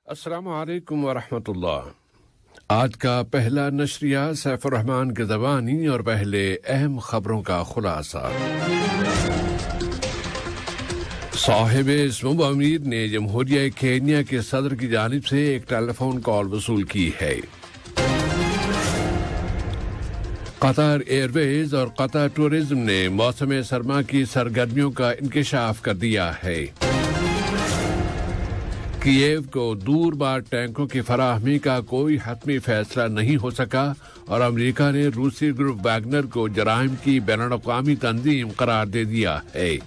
السلام علیکم ورحمۃ اللہ۔ آج کا پہلا نشریہ سیف الرحمان کی زبانی اور پہلے اہم خبروں کا خلاصہ۔ صاحب اسم امیر نے جمہوریہ کینیا کے صدر کی جانب سے ایک ٹیلی فون کال وصول کی ہے۔ قطر ایئر ویز اور قطر ٹورزم نے موسم سرما کی سرگرمیوں کا انکشاف کر دیا ہے۔ کییو کو دور بار ٹینکوں کی فراہمی کا کوئی حتمی فیصلہ نہیں ہو سکا اور امریکہ نے روسی گروپ ویگنر کو جرائم کی بین الاقوامی تنظیم قرار دے دیا ہے۔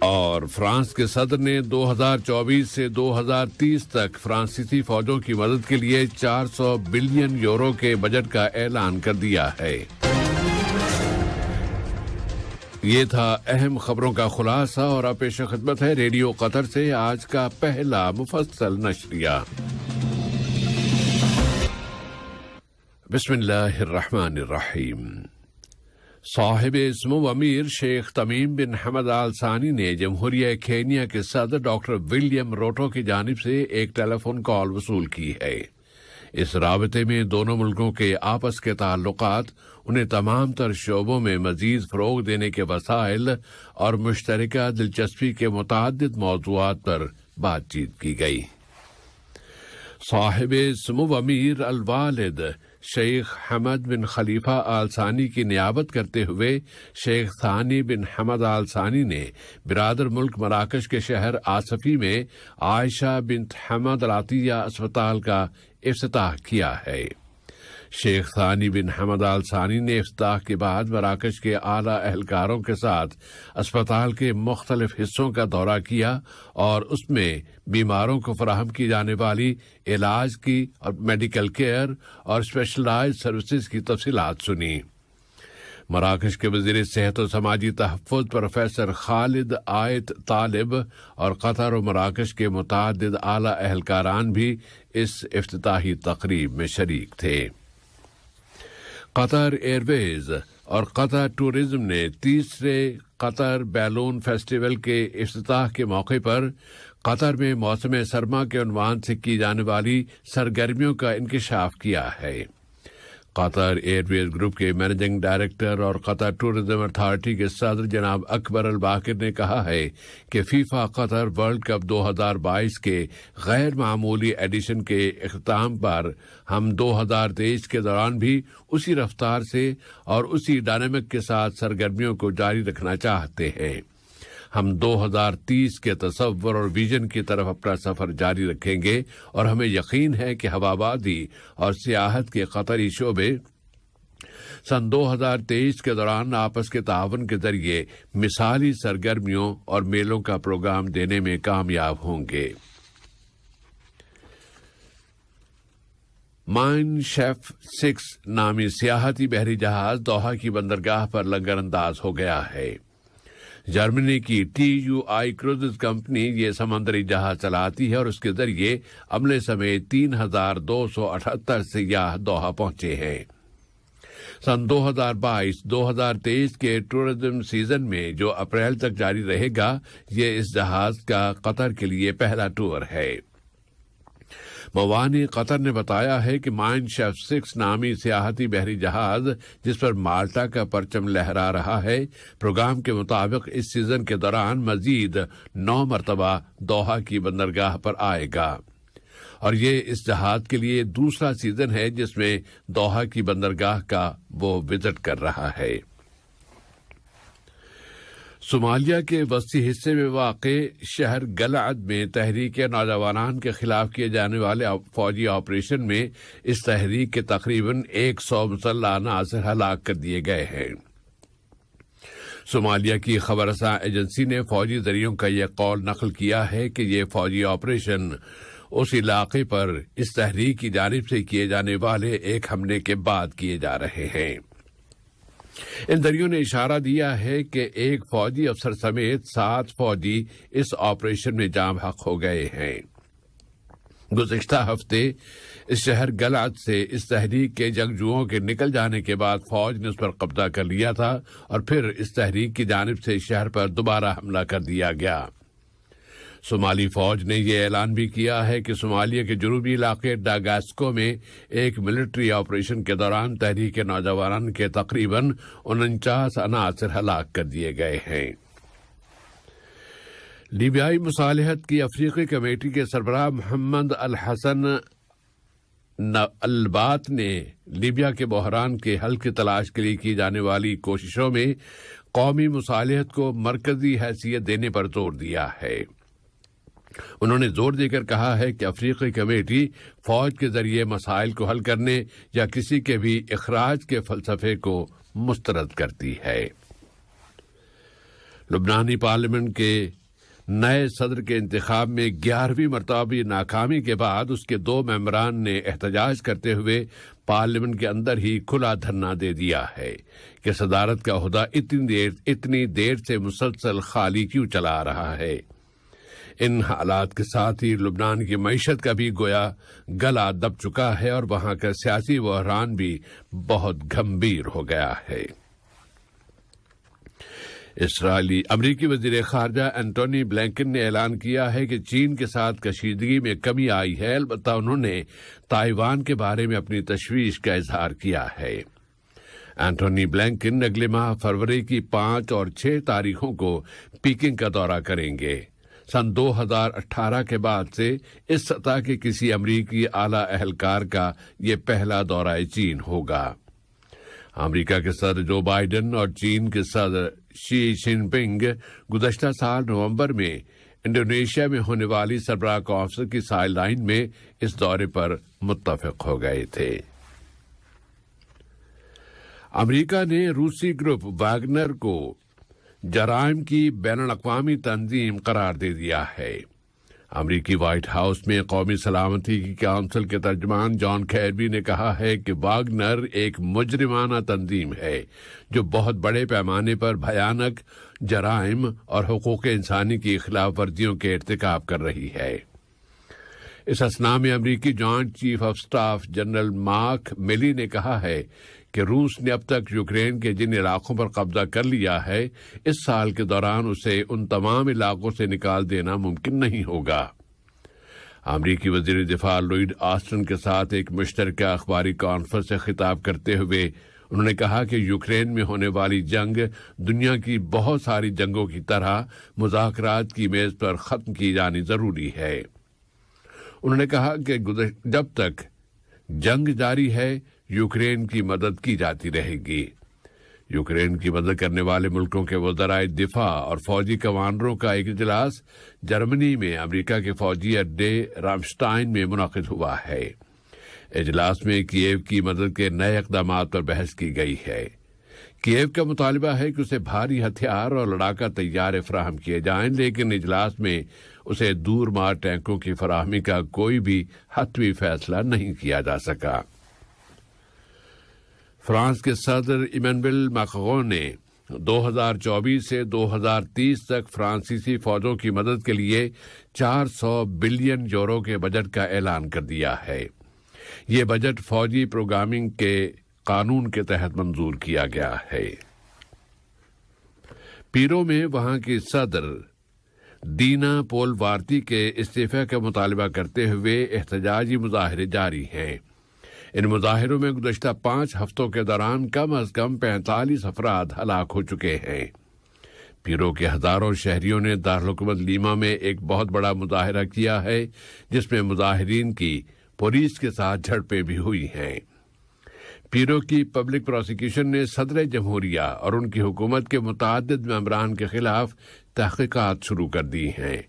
اور فرانس کے صدر نے 2024 سے 2030 تک فرانسیسی فوجوں کی مدد کے لیے 400 بلین یورو کے بجٹ کا اعلان کر دیا ہے۔ یہ تھا اہم خبروں کا خلاصہ اور اب پیش خدمت ہے ریڈیو قطر سے آج کا پہلا مفصل نشریہ۔ بسم اللہ الرحمن الرحیم۔ صاحب اسم امیر شیخ تمیم بن حمد آل ثانی نے جمہوریہ کینیا کے صدر ڈاکٹر ولیم روٹو کی جانب سے ایک ٹیلی فون کال وصول کی ہے۔ اس رابطے میں دونوں ملکوں کے آپس کے تعلقات، انہیں تمام تر شعبوں میں مزید فروغ دینے کے وسائل اور مشترکہ دلچسپی کے متعدد موضوعات پر بات چیت کی گئی۔ صاحب سمو امیر الوالد شیخ حمد بن خلیفہ آل ثانی کی نیابت کرتے ہوئے شیخ ثانی بن حمد آل ثانی نے برادر ملک مراکش کے شہر آصفی میں عائشہ بنت حمد العطیہ اسپتال کا افتتاح کیا ہے۔ شیخ ثانی بن حمد آل ثانی نے افتتاح کے بعد مراکش کے اعلیٰ اہلکاروں کے ساتھ اسپتال کے مختلف حصوں کا دورہ کیا اور اس میں بیماروں کو فراہم کی جانے والی علاج کی اور میڈیکل کیئر اور اسپیشلائزڈ سروسز کی تفصیلات سنی۔ مراکش کے وزیر صحت و سماجی تحفظ پروفیسر خالد آیت طالب اور قطر و مراکش کے متعدد اعلیٰ اہلکاران بھی اس افتتاحی تقریب میں شریک تھے۔ قطر ایئر ویز اور قطر ٹورزم نے تیسرے قطر بیلون فیسٹیول کے افتتاح کے موقع پر قطر میں موسم سرما کے عنوان سے کی جانے والی سرگرمیوں کا انکشاف کیا ہے۔ قطر ایئر ویز گروپ کے مینیجنگ ڈائریکٹر اور قطر ٹورزم اتھارٹی کے صدر جناب اکبر الباقر نے کہا ہے کہ فیفا قطر ورلڈ کپ 2022 کے غیر معمولی ایڈیشن کے اختتام پر ہم 2023 کے دوران بھی اسی رفتار سے اور اسی ڈائنامک کے ساتھ سرگرمیوں کو جاری رکھنا چاہتے ہیں۔ ہم 2030 کے تصور اور ویژن کی طرف اپنا سفر جاری رکھیں گے اور ہمیں یقین ہے کہ ہوابازی اور سیاحت کے قطری شعبے سن 2023 کے دوران آپس کے تعاون کے ذریعے مثالی سرگرمیوں اور میلوں کا پروگرام دینے میں کامیاب ہوں گے۔ مائن شیف 6 نامی سیاحتی بحری جہاز دوحہ کی بندرگاہ پر لنگر انداز ہو گیا ہے۔ جرمنی کی TUI کروزز کمپنی یہ سمندری جہاز چلاتی ہے اور اس کے ذریعے عملے سمیت 3278 سیاح دوحہ پہنچے ہیں۔ سن 2022-2023 کے ٹورزم سیزن میں جو اپریل تک جاری رہے گا، یہ اس جہاز کا قطر کے لیے پہلا ٹور ہے۔ موانی قطر نے بتایا ہے کہ مائن شیف 6 نامی سیاحتی بحری جہاز جس پر مالٹا کا پرچم لہرا رہا ہے، پروگرام کے مطابق اس سیزن کے دوران مزید 9 مرتبہ دوحہ کی بندرگاہ پر آئے گا اور یہ اس جہاز کے لیے دوسرا سیزن ہے جس میں دوحہ کی بندرگاہ کا وہ وزٹ کر رہا ہے۔ صومالیہ کے وسطی حصے میں واقع شہر گلعد میں تحریک نوجوانان کے خلاف کیے جانے والے فوجی آپریشن میں اس تحریک کے تقریباً 100 مسلح عناصر ہلاک کر دیے گئے ہیں۔ صومالیہ کی خبر رساں ایجنسی نے فوجی ذریعوں کا یہ قول نقل کیا ہے کہ یہ فوجی آپریشن اس علاقے پر اس تحریک کی جانب سے کیے جانے والے ایک حملے کے بعد کیے جا رہے ہیں۔ ان ذریعوں نے اشارہ دیا ہے کہ ایک فوجی افسر سمیت 7 فوجی اس آپریشن میں جاں بحق ہو گئے ہیں۔ گزشتہ ہفتے اس شہر گلعد سے اس تحریک کے جنگجوؤں کے نکل جانے کے بعد فوج نے اس پر قبضہ کر لیا تھا اور پھر اس تحریک کی جانب سے شہر پر دوبارہ حملہ کر دیا گیا۔ صومالی فوج نے یہ اعلان بھی کیا ہے کہ صومالیہ کے جنوبی علاقے ڈاگاسکو میں ایک ملٹری آپریشن کے دوران تحریک نوجوانان کے تقریباً 49 عناصر ہلاک کر دیے گئے ہیں۔ لیبیائی مصالحت کی افریقی کمیٹی کے سربراہ محمد الحسن البات نے لیبیا کے بحران کے حل کی تلاش کے لیے کی جانے والی کوششوں میں قومی مصالحت کو مرکزی حیثیت دینے پر زور دیا ہے۔ انہوں نے زور دے کر کہا ہے کہ افریقی کمیٹی فوج کے ذریعے مسائل کو حل کرنے یا کسی کے بھی اخراج کے فلسفے کو مسترد کرتی ہے۔ لبنانی پارلیمنٹ کے نئے صدر کے انتخاب میں 11ویں مرتبہ ناکامی کے بعد اس کے 2 ممبران نے احتجاج کرتے ہوئے پارلیمنٹ کے اندر ہی کھلا دھرنا دے دیا ہے کہ صدارت کا عہدہ اتنی دیر سے مسلسل خالی کیوں چلا آ رہا ہے۔ ان حالات کے ساتھ ہی لبنان کی معیشت کا بھی گویا گلا دب چکا ہے اور وہاں کا سیاسی بحران بھی بہت گمبھیر ہو گیا ہے۔ امریکی وزیر خارجہ اینٹونی بلنکن نے اعلان کیا ہے کہ چین کے ساتھ کشیدگی میں کمی آئی ہے، البتہ انہوں نے تائیوان کے بارے میں اپنی تشویش کا اظہار کیا ہے۔ اینٹونی بلنکن اگلے ماہ فروری کی 5 اور 6 تاریخوں کو پیکنگ کا دورہ کریں گے۔ سن 2018 کے بعد سے اس سطح کے کسی امریکی اعلی اہلکار کا یہ پہلا دورہ چین ہوگا۔ امریکہ کے صدر جو بائیڈن اور چین کے صدر شی جن پنگ گزشتہ سال نومبر میں انڈونیشیا میں ہونے والی سربراہ کونسل کی سائیڈ لائن میں اس دورے پر متفق ہو گئے تھے۔ امریکہ نے روسی گروپ واگنر کو جرائم کی بین الاقوامی تنظیم قرار دے دیا ہے۔ امریکی وائٹ ہاؤس میں قومی سلامتی کی کونسل کے ترجمان جان کیربی نے کہا ہے کہ واگنر ایک مجرمانہ تنظیم ہے جو بہت بڑے پیمانے پر بھیانک جرائم اور حقوق انسانی کی خلاف ورزیوں کے ارتکاب کر رہی ہے۔ اس اثناء میں امریکی joint chief of staff general mark ملی نے کہا ہے کہ روس نے اب تک یوکرین کے جن علاقوں پر قبضہ کر لیا ہے، اس سال کے دوران اسے ان تمام علاقوں سے نکال دینا ممکن نہیں ہوگا۔ امریکی وزیر دفاع لوئڈ آسٹن کے ساتھ ایک مشترکہ اخباری کانفرنس سے خطاب کرتے ہوئے انہوں نے کہا کہ یوکرین میں ہونے والی جنگ دنیا کی بہت ساری جنگوں کی طرح مذاکرات کی میز پر ختم کی جانی ضروری ہے۔ انہوں نے کہا کہ جب تک جنگ جاری ہے یوکرین کی مدد کی جاتی رہے گی۔ یوکرین کی مدد کرنے والے ملکوں کے وزرائے دفاع اور فوجی کمانڈروں کا ایک اجلاس جرمنی میں امریکہ کے فوجی اڈے رامسٹائن میں منعقد ہوا ہے۔ اجلاس میں کییو کی مدد کے نئے اقدامات پر بحث کی گئی ہے۔ کییو کا مطالبہ ہے کہ اسے بھاری ہتھیار اور لڑاکا طیارے فراہم کیے جائیں، لیکن اجلاس میں اسے دور مار ٹینکوں کی فراہمی کا کوئی بھی حتمی فیصلہ نہیں کیا جا سکا۔ فرانس کے صدر ایمینوئل میکرون نے 2024 سے 2030 تک فرانسیسی فوجوں کی مدد کے لیے 400 بلین یورو کے بجٹ کا اعلان کر دیا ہے۔ یہ بجٹ فوجی پروگرامنگ کے قانون کے تحت منظور کیا گیا ہے۔ پیرو میں وہاں کی صدر دینا پولوارتی کے استعفے کا مطالبہ کرتے ہوئے احتجاجی مظاہرے جاری ہیں۔ ان مظاہروں میں گزشتہ 5 ہفتوں کے دوران کم از کم 45 افراد ہلاک ہو چکے ہیں۔ پیرو کے ہزاروں شہریوں نے دارالحکومت لیما میں ایک بہت بڑا مظاہرہ کیا ہے، جس میں مظاہرین کی پولیس کے ساتھ جھڑپیں بھی ہوئی ہیں۔ پیرو کی پبلک پروسیکیوشن نے صدر جمہوریہ اور ان کی حکومت کے متعدد ممبران کے خلاف تحقیقات شروع کر دی ہیں۔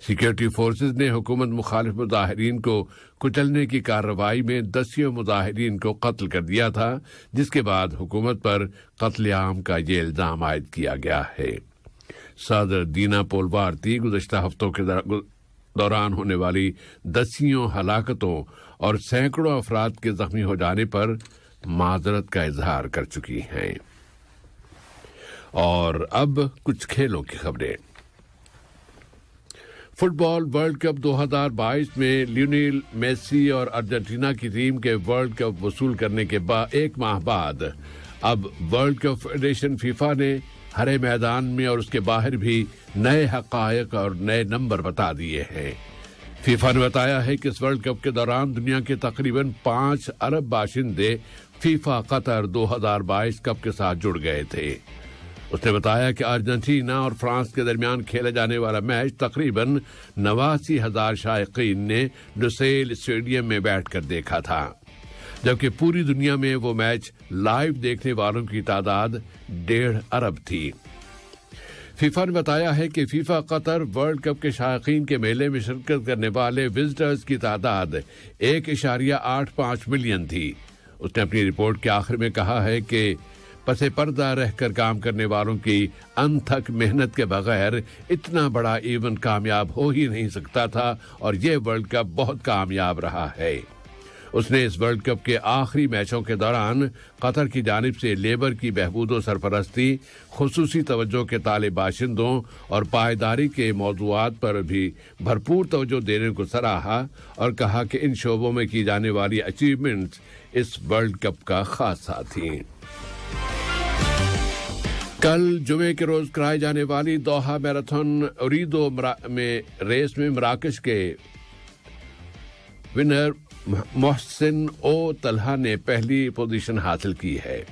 سیکورٹی فورسز نے حکومت مخالف مظاہرین کو کچلنے کی کارروائی میں 10 مظاہرین کو قتل کر دیا تھا، جس کے بعد حکومت پر قتل عام کا یہ الزام عائد کیا گیا ہے۔ صدر دینا پولوارتی گزشتہ ہفتوں کے دوران ہونے والی 10 ہلاکتوں اور سینکڑوں افراد کے زخمی ہو جانے پر معذرت کا اظہار کر چکی ہیں۔ اور اب کچھ کھیلوں کی خبریں۔ فٹ بال ورلڈ کپ 2022 میں لیونیل میسی اور ارجنٹینا کی ٹیم کے ورلڈ کپ وصول کرنے کے بعد 1 ماہ بعد اب ورلڈ کپ فیڈریشن فیفا نے ہرے میدان میں اور اس کے باہر بھی نئے حقائق اور نئے نمبر بتا دیے ہیں۔ فیفا نے بتایا ہے کہ اس ورلڈ کپ کے دوران دنیا کے تقریباً 5 ارب باشندے فیفا قطر 2022 کپ کے ساتھ جڑ گئے تھے۔ اس نے بتایا کہ ارجنٹینا اور فرانس کے درمیان کھیلا جانے والا میچ تقریباً 89,000 شائقین نے لوسیل اسٹیڈیم میں بیٹھ کر دیکھا تھا، جبکہ پوری دنیا میں وہ میچ لائیو دیکھنے والوں کی تعداد 1.5 ارب تھی۔ فیفا نے بتایا ہے کہ فیفا قطر ورلڈ کپ کے شائقین کے میلے میں شرکت کرنے والے وزٹرز کی تعداد 1.85 ملین تھی۔ اس نے اپنی رپورٹ کے آخر میں کہا ہے کہ پس پردہ رہ کر کام کرنے والوں کی انتھک محنت کے بغیر اتنا بڑا ایونٹ کامیاب ہو ہی نہیں سکتا تھا اور یہ ورلڈ کپ بہت کامیاب رہا ہے۔ اس نے اس ورلڈ کپ کے آخری میچوں کے دوران قطر کی جانب سے لیبر کی بہبود و سرپرستی، خصوصی توجہ کے طالب باشندوں اور پائیداری کے موضوعات پر بھی بھرپور توجہ دینے کو سراہا اور کہا کہ ان شعبوں میں کی جانے والی اچیومنٹس اس ورلڈ کپ کا خاصہ تھیں۔ کل جمعے کے روز کرائے جانے والی دوحہ میراتھن اوریدو میں ریس میں مراکش کے ونر محسن او طلحہ نے پہلی پوزیشن حاصل کی ہے۔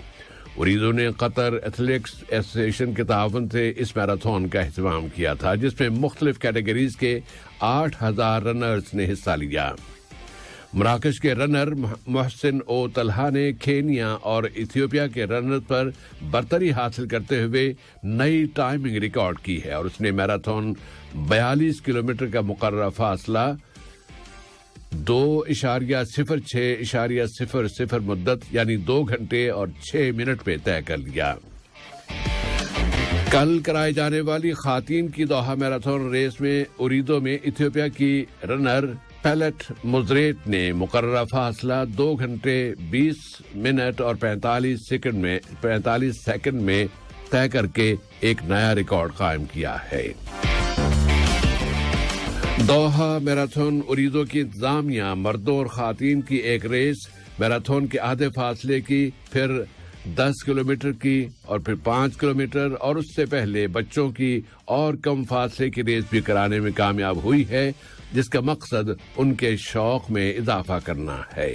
اوریدو نے قطر ایتھلیٹکس ایسوسی ایشن کے تعاون سے اس میراتھن کا اہتمام کیا تھا، جس میں مختلف کیٹیگریز کے 8,000 رنرز نے حصہ لیا۔ مراکش کے رنر محسن او طلحہ نے کینیا اور ایتھیوپیا کے رنر پر برتری حاصل کرتے ہوئے نئی ٹائمنگ ریکارڈ کی ہے اور اس نے میراتھن 42 کلومیٹر کا مقررہ فاصلہ 2.0600 مدت یعنی 2 گھنٹے اور 6 منٹ میں طے کر لیا۔ کل کرائے جانے والی خواتین کی دوحہ میراتھن ریس میں اوریدو میں ایتھیوپیا کی رنر پیلٹ مزریٹ نے مقررہ فاصلہ 2 گھنٹے 20 منٹ اور 45 سیکنڈ میں طے کر کے ایک نیا ریکارڈ قائم کیا ہے۔ دوحہ میراتھن اوریدو کی انتظامیہ مردوں اور خواتین کی ایک ریس، میراتھن کے آدھے فاصلے کی، پھر 10 کلومیٹر کی اور پھر 5 کلومیٹر اور اس سے پہلے بچوں کی اور کم فاصلے کی ریس بھی کرانے میں کامیاب ہوئی ہے، جس کا مقصد ان کے شوق میں اضافہ کرنا ہے۔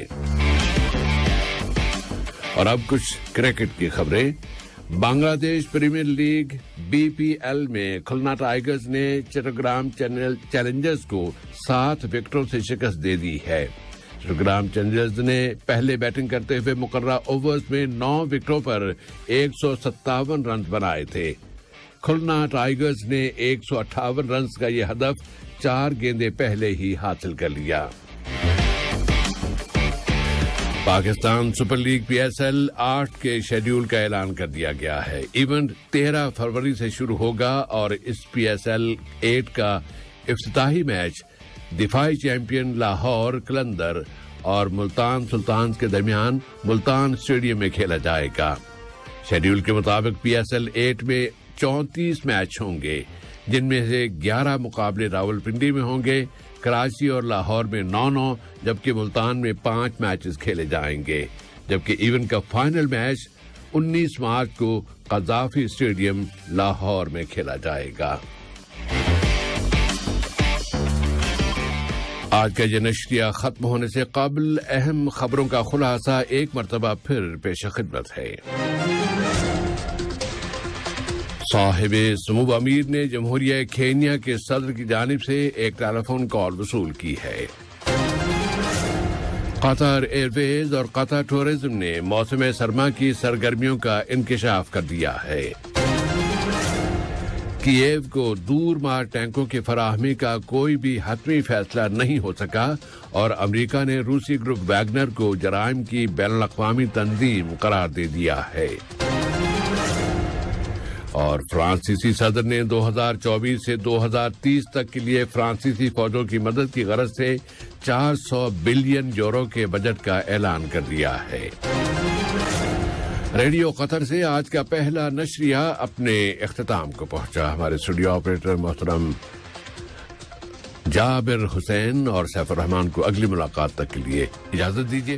اور اب کچھ کرکٹ کی خبریں۔ بنگلہ دیش پریمیئر لیگ BPL میں کھلنا ٹائیگرز نے چٹاگرام چیلنجرز کو 7 وکٹوں سے شکست دے دی ہے۔ چٹاگرام چیلنجرز نے پہلے بیٹنگ کرتے ہوئے مقررہ اوورز میں 9 وکٹوں پر 157 رنز بنائے تھے۔ کھلنا ٹائیگرز نے 158 رنز کا یہ ہدف 4 گیندیں پہلے ہی حاصل کر لیا۔ پاکستان سپر لیگ PSL 8 کے شیڈیول کا اعلان کر دیا گیا ہے۔ ایونٹ 13 فروری سے شروع ہوگا اور اس PSL 8 کا افتتاحی میچ دفاعی چیمپئن لاہور قلندر اور ملتان سلطانز کے درمیان ملتان اسٹیڈیم میں کھیلا جائے گا۔ شیڈیول کے مطابق PSL 8 میں 34 میچ ہوں گے، جن میں سے 11 مقابلے راولپنڈی میں ہوں گے، کراچی اور لاہور میں 9 جبکہ ملتان میں 5 میچز کھیلے جائیں گے، جبکہ ایونٹ کا فائنل میچ 19 مارچ کو قذافی اسٹیڈیم لاہور میں کھیلا جائے گا۔ آج کا یہ نشریہ ختم ہونے سے قبل اہم خبروں کا خلاصہ ایک مرتبہ پھر پیش خدمت ہے۔ صاحب سمو امیر نے جمہوریہ کینیا کے صدر کی جانب سے ایک ٹیلی فون کال وصول کی ہے۔ قطر ایئر ویز اور قطر ٹورزم نے موسم سرما کی سرگرمیوں کا انکشاف کر دیا ہے۔ کییو کو دور مار ٹینکوں کی فراہمی کا کوئی بھی حتمی فیصلہ نہیں ہو سکا اور امریکہ نے روسی گروپ ویگنر کو جرائم کی بین الاقوامی تنظیم قرار دے دیا ہے۔ اور فرانسیسی صدر نے 2024 سے 2030 تک کے لیے فرانسیسی فوجوں کی مدد کی غرض سے 400 بلین یورو کے بجٹ کا اعلان کر دیا ہے۔ ریڈیو قطر سے آج کا پہلا نشریہ اپنے اختتام کو پہنچا۔ ہمارے اسٹوڈیو آپریٹر محترم جابر حسین اور سیف الرحمان کو اگلی ملاقات تک کے لیے اجازت دیجیے۔